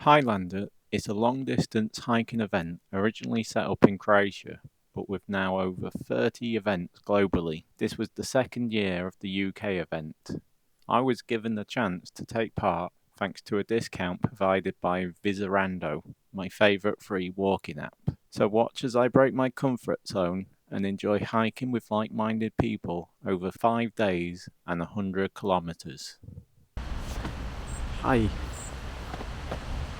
Highlander is a long-distance hiking event originally set up in Croatia, but with now over 30 events globally. This was the second year of the UK event. I was given the chance to take part thanks to a discount provided by Visorando, my favourite free walking app. So watch as I break my comfort zone and enjoy hiking with like-minded people over 5 days and 100 kilometres. Hi.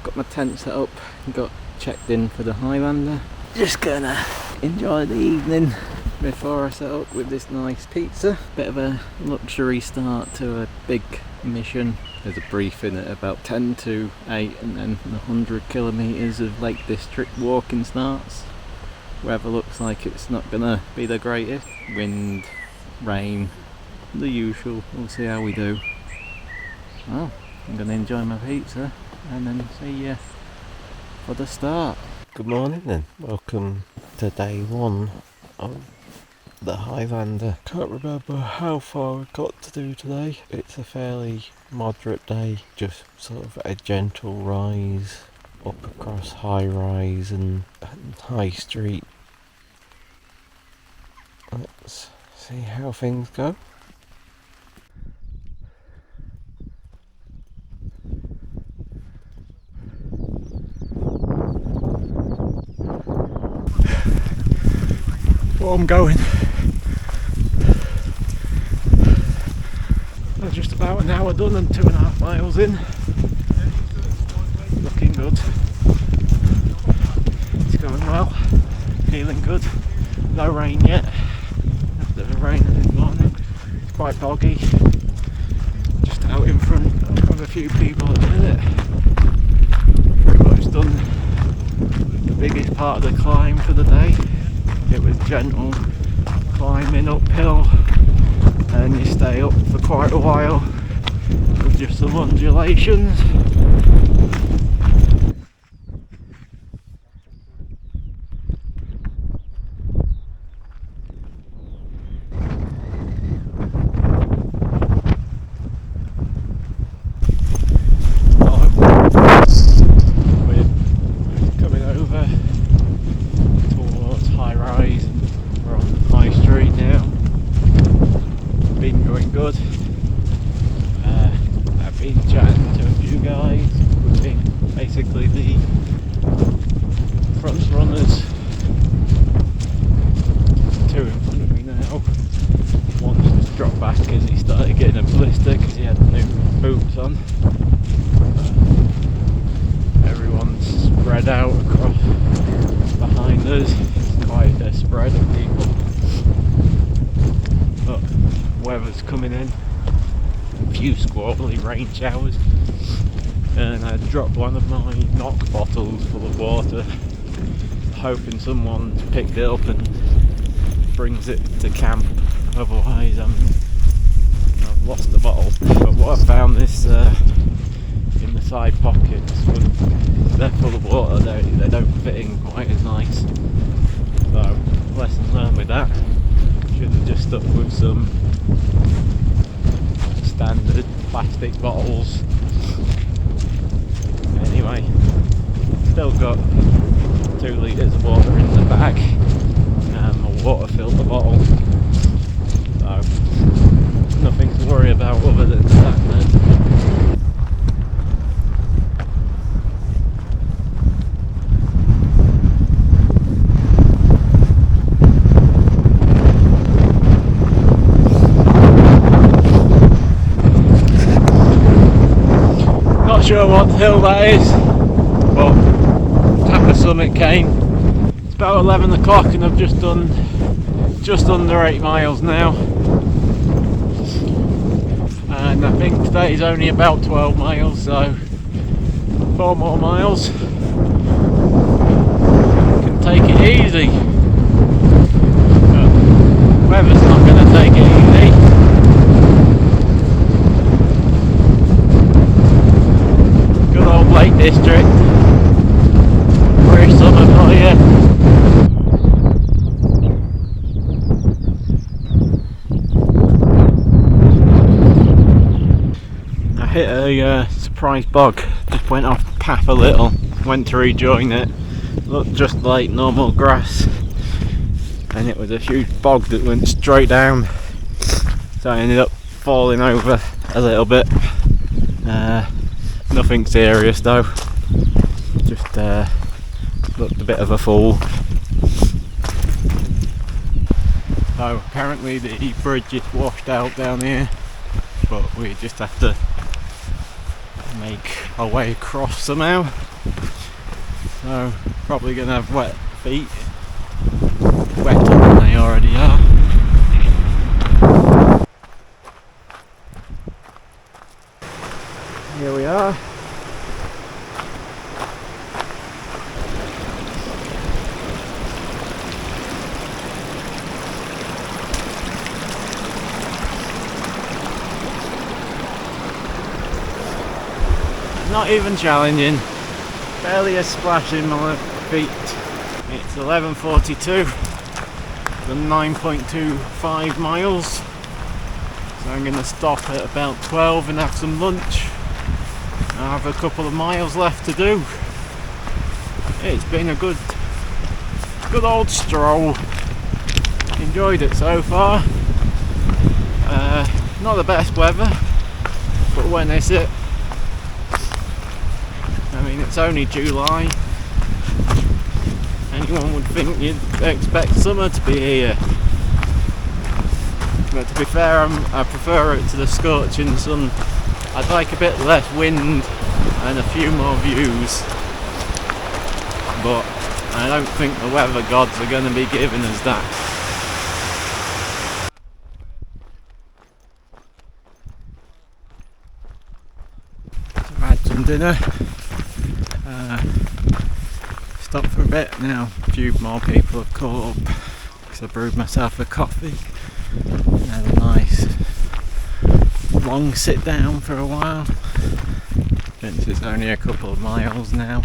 Got my tent set up, got checked in for the Highlander. Just gonna enjoy the evening before I set up with this nice pizza. Bit of a luxury start to a big mission. There's a briefing at about 10 to 8 and then 100 kilometres of Lake District walking starts. Weather looks like it's not gonna be the greatest. Wind, rain, the usual. We'll see how we do. Well, I'm gonna enjoy my pizza and then see you for the start. Good morning then, welcome to day one of the Highlander. Can't remember how far we've got to do today. It's a fairly moderate day, just sort of a gentle rise up across high rise and high street. Let's see how things go. Well, I'm going. I'm just about an hour done and 2.5 miles in. Looking good. It's going well. Feeling good. No rain yet. A bit of rain this morning. It's quite boggy. Just out in front of a few people at the minute. Pretty much done the biggest part of the climb for the day. It was gentle climbing uphill and you stay up for quite a while with just some undulations. Basically the front runners, two in front of me now. One just dropped back because he started getting a blister because he had new boots on. Everyone's spread out across behind us. It's quite a spread of people, but weather's coming in, a few squally rain showers. And I dropped one of my knock bottles full of water, hoping someone picked it up and brings it to camp, otherwise I've lost the bottle. But what I found is in the side pockets, when they're full of water, they don't fit in quite as nice. So, lesson learned with that. Should have just stuck with some standard plastic bottles. Anyway, still got 2 litres of water in the bag and a water filter bottle, so nothing to worry about other than that then. Not sure what hill that is, but top of summit came. It's about 11 o'clock and I've just done just under 8 miles now, and I think today's only about 12 miles, so 4 more miles. Can take it easy, but weather's not going to take it easy. Lake District. Very summer for you. I hit a surprise bog. Just went off the path a little, went to rejoin it. Looked just like normal grass, and it was a huge bog that went straight down. So I ended up falling over a little bit. Nothing serious though. Just looked a bit of a fool. So apparently the bridge is washed out down here, but we just have to make our way across somehow. So probably gonna have wet feet, wetter than they already are. Here we are. Not even challenging, barely a splash in my feet. It's 11:42, done 9.25 miles, so I'm going to stop at about 12 and have some lunch. I have a couple of miles left to do. It's been a good old stroll. Enjoyed it so far. Not the best weather, but when is it? I mean, it's only July. Anyone would think you'd expect summer to be here. But to be fair, I prefer it to the scorching sun. I'd like a bit less wind and a few more views. But I don't think the weather gods are going to be giving us that. I've had some dinner. Stopped for a bit now. A few more people have caught up because I brewed myself a coffee and had a nice long sit down for a while, since it's only a couple of miles now.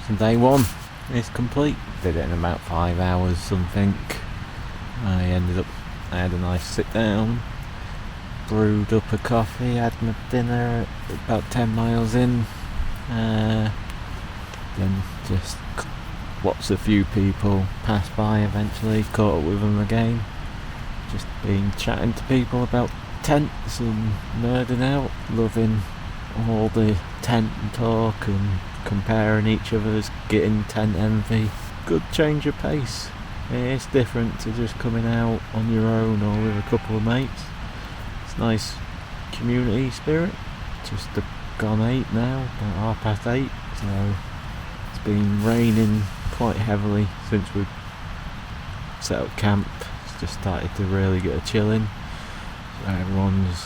So day one is complete. Did it in about 5 hours something. I had a nice sit down, brewed up a coffee, had my dinner about 10 miles in, then just watched a few people pass by eventually, caught up with them again, just been chatting to people about tents and nerding out, loving all the tent talk and comparing each other's, getting tent envy. Good change of pace. It's different to just coming out on your own or with a couple of mates. It's nice community spirit. Just gone 8 now, about 8:30, so it's been raining quite heavily since we set up camp. It's just started to really get a chill in, so everyone's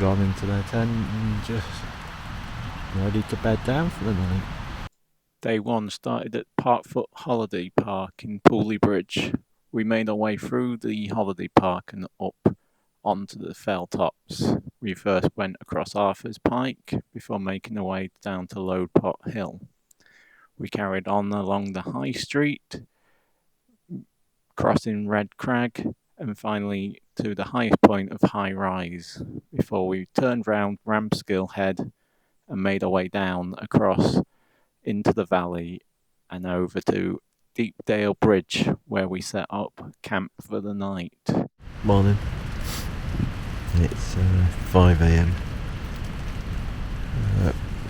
gone into their tent and just ready to bed down for the night. Day one started at Parkfoot Holiday Park in Pooley Bridge. We made our way through the holiday park and up onto the fell tops. We first went across Arthur's Pike before making our way down to Loadpot Hill. We carried on along the High Street, crossing Red Crag, and finally to the highest point of High Rise before we turned round Ramskill Head and made our way down across into the valley and over to Deepdale Bridge, where we set up camp for the night. Morning. It's 5 AM.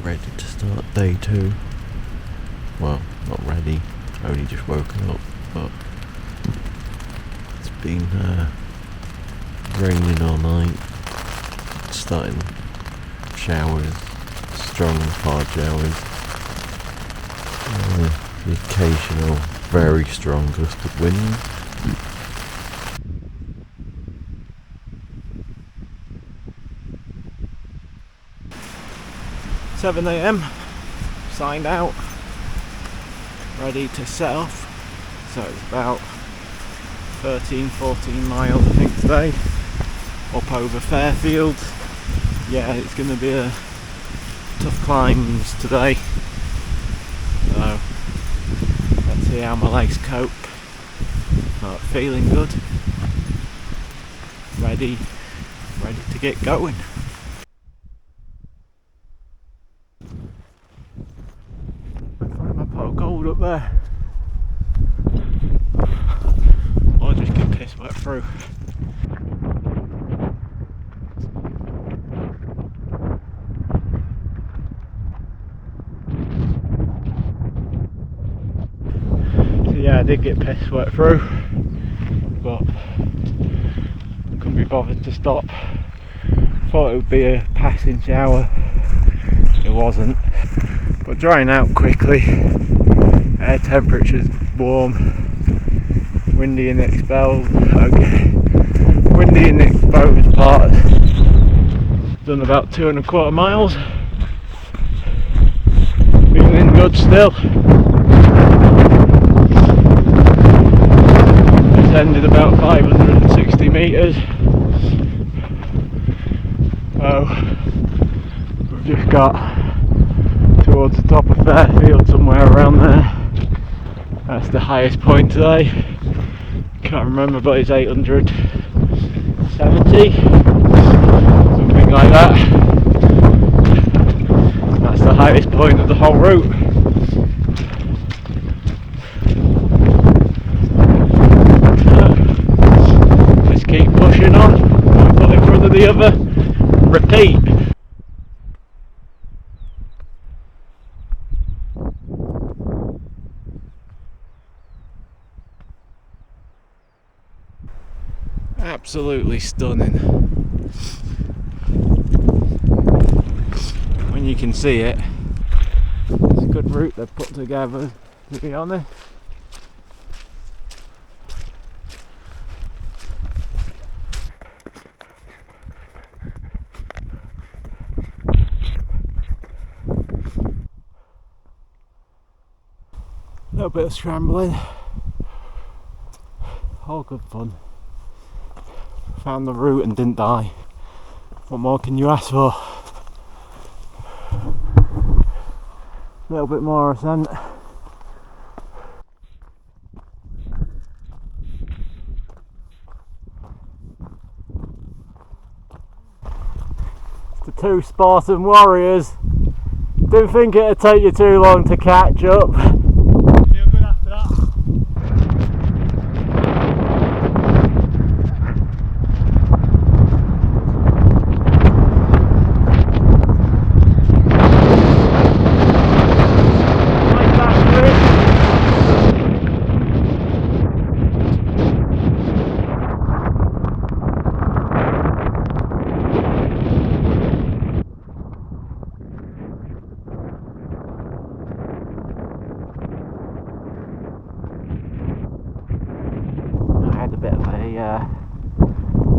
Ready to start day 2. Well, not ready, only just woken up, but it's been raining all night, starting showers, strong hard showers, the occasional very strong gust of wind. 7 AM, signed out, ready to set off. So it's about 13-14 miles I think today, up over Fairfield. Yeah, it's going to be a tough climbs today, so let's see how my legs cope. But feeling good, ready to get going. I find my pot of gold up there. I'll just get piss wet through. So yeah, I did get piss wet through, but couldn't be bothered to stop. Thought it would be a passing shower. It wasn't, but drying out quickly. Air temperature's warm, windy in the exposed part. Done about 2.25 miles. Feeling good still. Ascended about 560 metres. We've just got towards the top of Fairfield, somewhere around there. That's the highest point today. Can't remember, but it's 870, something like that. That's the highest point of the whole route. Let's keep pushing on. One foot in front of the other. Repeat. Absolutely stunning. When you can see it, it's a good route they've put together, to be honest. A little bit of scrambling, all good fun. Found the route and didn't die. What more can you ask for? A little bit more ascent. It's the two Spartan warriors. Didn't think it'd take you too long to catch up. Feel good after that.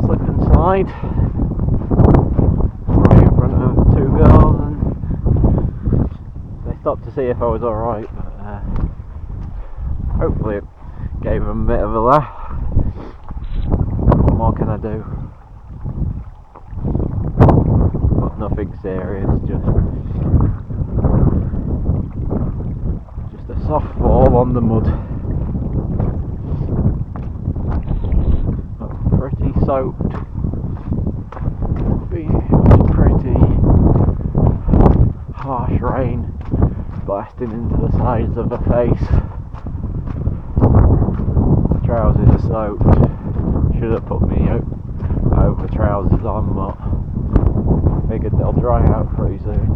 Slip and slide right in front of two girls, and they stopped to see if I was alright, but hopefully it gave them a bit of a laugh. What more can I do? But nothing serious, just a soft fall on the mud. Soaked, being pretty harsh rain blasting into the sides of the face. The trousers are soaked. Should have put me over trousers on, but figured they'll dry out pretty soon.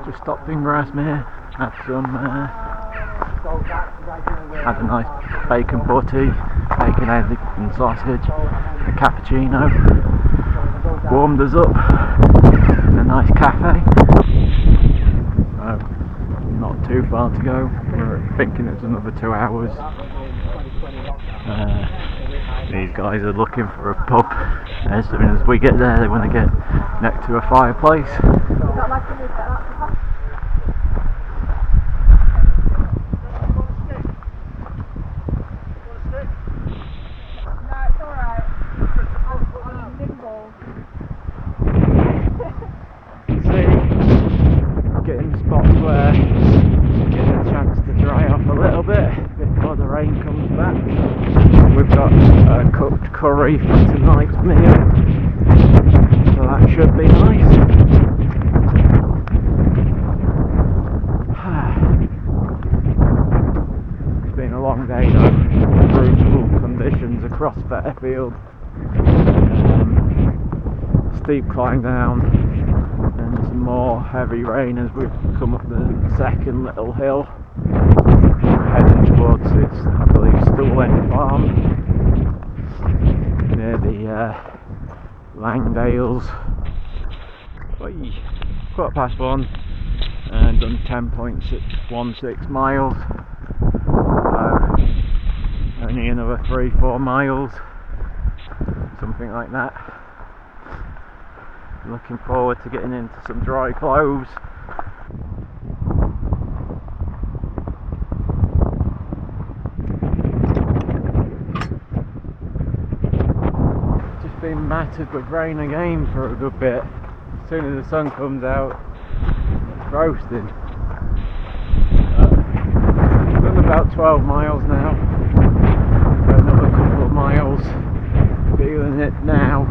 Just stopped in Grasmere, had a nice bacon butty, bacon, egg and sausage, a cappuccino, warmed us up in a nice cafe. Not too far to go, we're thinking it's another 2 hours. These guys are looking for a pub. As soon as we get there, they want to get next to a fireplace. Getting spots where getting a chance to dry off a little bit before the rain comes back. We've got a cooked curry for tonight's meal, so that should be nice. It's been a long day though, brutal conditions across Fairfield. Steep climb down and some more heavy rain as we've come up the second little hill, heading towards its, I believe, Stool End Farm near the Langdales. 1:15 and done 10.16 miles, so only another 3-4 miles, something like that. Looking forward to getting into some dry clothes. Just been mattered with rain again for a good bit. As soon as the sun comes out, it's roasting. Done about 12 miles now, so another couple of miles. Feeling it now.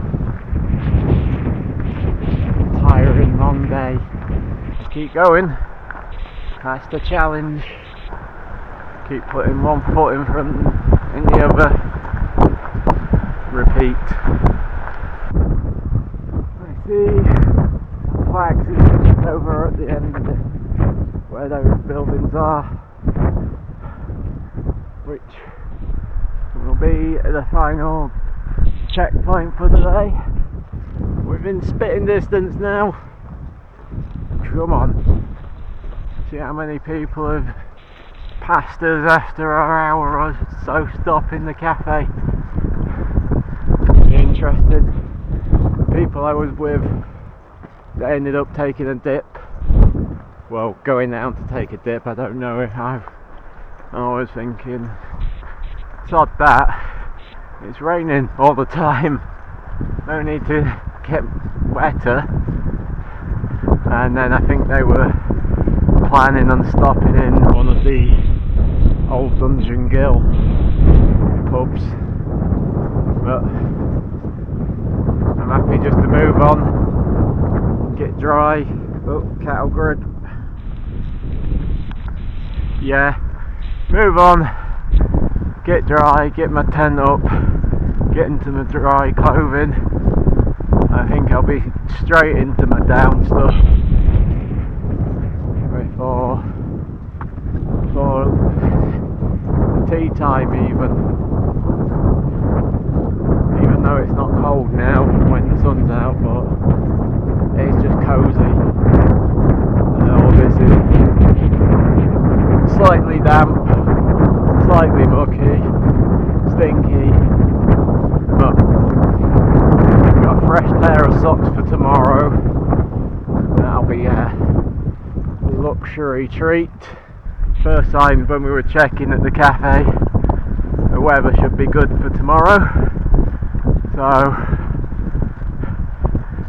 Tiring, long day. Keep going. That's the challenge. Keep putting one foot in front and the other. Repeat. I see flags over at the end of it, where those buildings are, which will be the final checkpoint for the day. Within spitting distance now. Come on. See how many people have passed us after our hour or so stop in the cafe. Interested. People I was with, they ended up taking a dip. Well, going down to take a dip. I don't know if I was thinking, sod that. It's raining all the time. No need to get wetter. And then I think they were planning on stopping in one of the old Dungeon Gill pubs, but I'm happy just to move on, get dry. Oh, cattle grid. Yeah, move on, get dry, get my tent up, get into my dry clothing. I think I'll be straight into my down stuff before tea time, even though it's not cold now when the sun's out, but it's just cosy. And all this is slightly damp, slightly mucky, stinky, but got a fresh pair of socks for tomorrow. That'll be a luxury treat. First signs when we were checking at the cafe, the weather should be good for tomorrow, so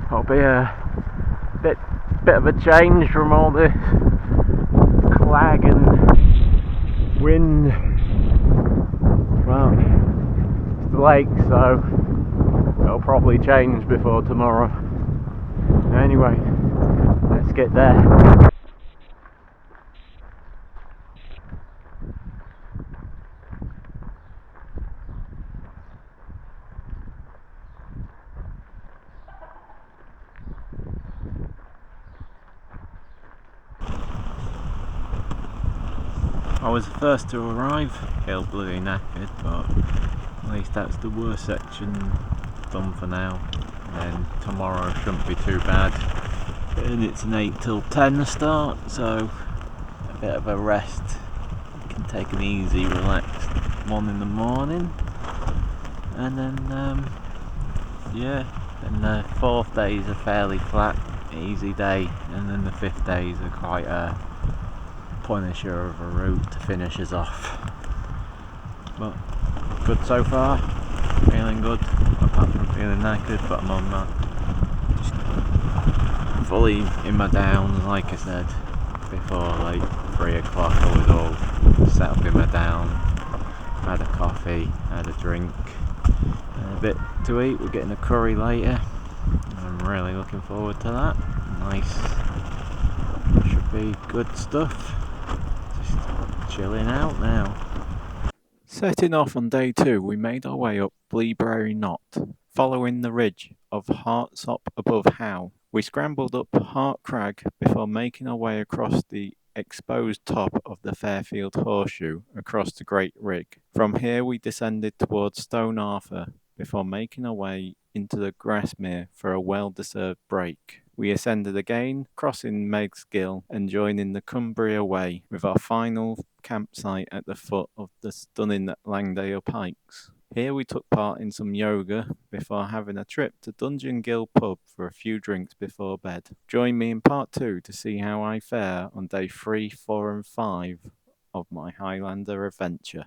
it'll be a bit of a change from all this clag and wind. Well, it's the lake, so it'll probably change before tomorrow. Anyway, let's get there. I was the first to arrive, hell bloody knackered, but at least that's the worst section done for now. And then tomorrow shouldn't be too bad. And it's an 8 till 10 start, so a bit of a rest. You can take an easy, relaxed one in the morning. and then yeah, and the 4th day is a fairly flat, easy day, and then the 5th day is quite a punisher of a route to finish us off. But good so far, feeling good, apart from feeling knackered, but I'm on that. Just fully in my downs, like I said before, like 3 o'clock I was all set up in my down, had a coffee, had a drink, and a bit to eat. We're getting a curry later, I'm really looking forward to that. Nice, should be good stuff. Just chilling out now. Setting off on day 2, we made our way up Bleeberry Knot, following the ridge of Hart above Howe. We scrambled up Hart Crag before making our way across the exposed top of the Fairfield Horseshoe across the Great Rig. From here we descended towards Stone Arthur before making our way into the Grasmere for a well-deserved break. We ascended again, crossing Meg's Gill and joining the Cumbria Way with our final campsite at the foot of the stunning Langdale pikes. Here we took part in some yoga before having a trip to Dungeon Gill pub for a few drinks before bed. Join me in part 2 to see how I fare on day 3, 4 and 5 of my Highlander adventure.